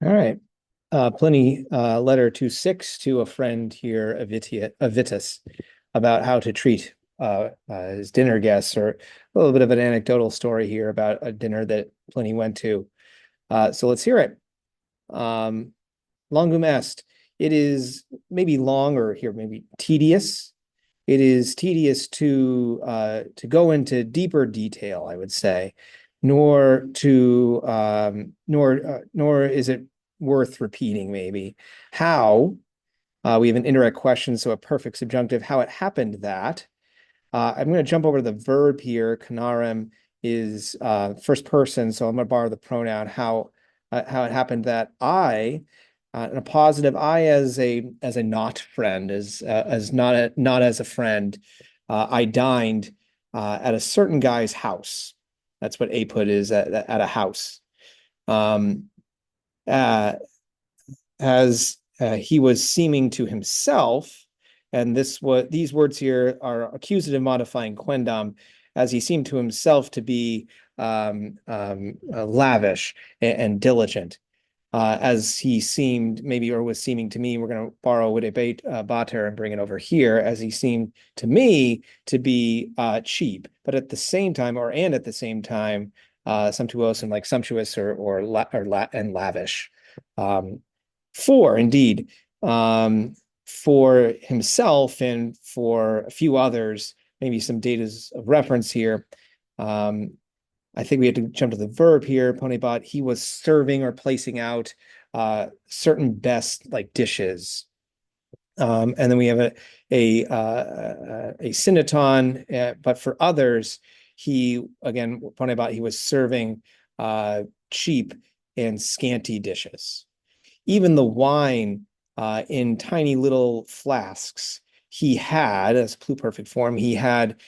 All right. Pliny, letter 2-6 to a friend here, Avitus, about how to treat his dinner guests, or a little bit of an anecdotal story here about a dinner that Pliny went to. So let's hear it. Um, Longum est. It is maybe long, or here maybe tedious. It is tedious to go into deeper detail, I would say, nor is it worth repeating, maybe. How, we have an indirect question, so a perfect subjunctive, how it happened that. I'm going to jump over to the verb here. Canarem is first person, so I'm going to borrow the pronoun how it happened that I, and a positive I as a not friend, as not as a friend. I dined at a certain guy's house. That's what a put is at a house. Um, uh, as he was seeming to himself, and these words here are accusative modifying quendam, as he seemed to himself to be lavish and diligent, as he seemed maybe, or was seeming to me. We're going to borrow with a bater and bring it over here, as he seemed to me to be cheap, but at the same time, at the same time, sumptuous and like sumptuous and lavish. Um, for indeed, for himself and for a few others, maybe some data of reference here. I think we had to jump to the verb here. Ponebot, he was serving or placing out certain best like dishes. And then we have a synoton, but for others, he again, Ponebot, he was serving cheap and scanty dishes. Even the wine in tiny little flasks he had, as pluperfect form, he had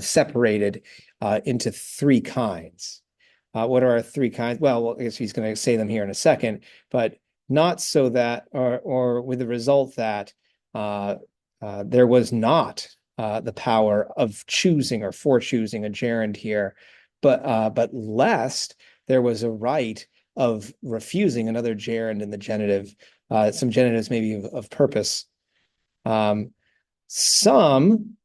separated into three kinds. What are our three kinds? Well, I guess he's going to say them here in a second, but not so that, or with the result that there was not the power of choosing or for choosing a gerund here, but lest there was a right of refusing another gerund in the genitive, some genitives maybe of purpose. Um, some,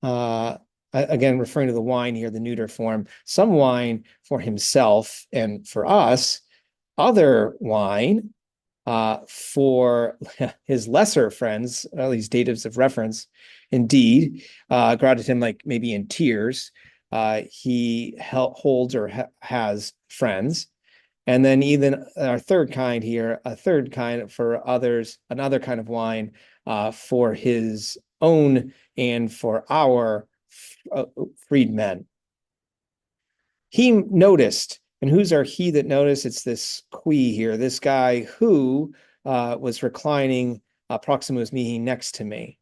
again, referring to the wine here, the neuter form, some wine for himself and for us, other wine for his lesser friends, at least datives of reference. Indeed, granted him like maybe in tears, he holds or has friends. And then even our third kind here, a third kind for others, another kind of wine for his own and for our freedmen. He noticed, and who's our he that noticed? It's this qui here, this guy who was reclining proximus mihi next to me.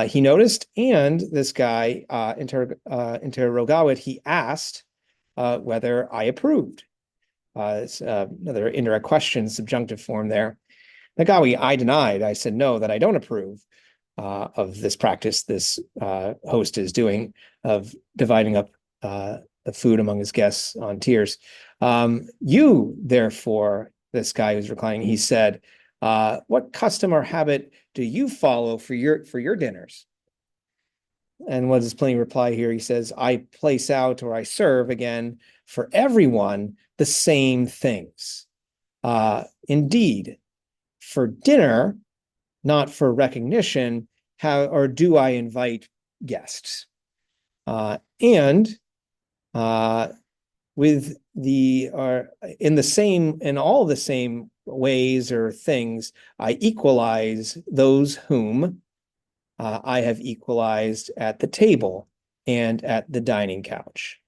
He noticed, and this guy interrogavit, he asked whether I approved. It's another indirect question, subjunctive form there. Nagawi, I denied. I said no, that I don't approve of this practice this host is doing of dividing up the food among his guests on tiers. You, therefore, this guy who's reclining, he said, what custom or habit do you follow for your dinners? And what does Pliny reply here? He says, I place out, or I serve again for everyone the same things. Indeed, for dinner, not for recognition, do I invite guests? And with in all the same ways or things, I equalize those whom I have equalized at the table and at the dining couch.